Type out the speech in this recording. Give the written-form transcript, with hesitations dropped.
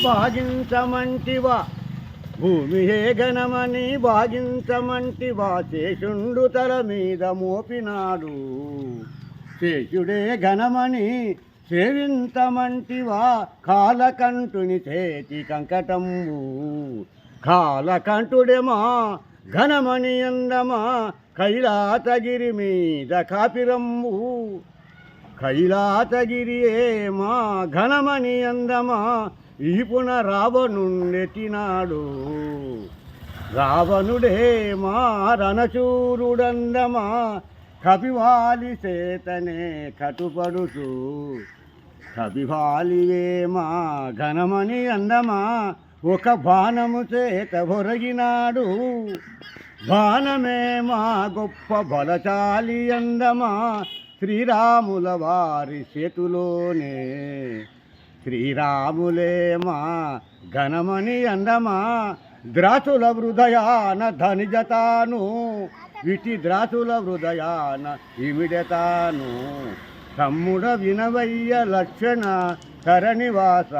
భాగించమంటివా భూమి ఏ ఘనమని భాగించమంటివా శేషుండు తల మీద మోపినాడు శేషుడే ఘనమని సేవించమంటివా కాలకంఠుని చేతి కంకటంబు కాలకంఠుడేమా ఘనమణి అందమా కైలాసగిరి మీద కాపిరంబు కైలాసగిరియే ఘనమణి అందమా ఈపున రావణుండెతినాడు రావణుడే రణచూరుడందమా కపివాలి చేతనే కటుపడుచు కపివాలివే ఘనమణి అందమా ఒక బాణము చేత ఒరగినాడు బాణమే గొప్ప బలశాలి అందమా శ్రీరాముల వారి చేతులోనే శ్రీరాములే ఘనమణి అందమా ద్రాసుల హృదయాన ధనిజతాను విటి ద్రాసుల హృదయాన ఇమిడతాను తమ్ముడ వినవయ్య లక్షణ కరనివాస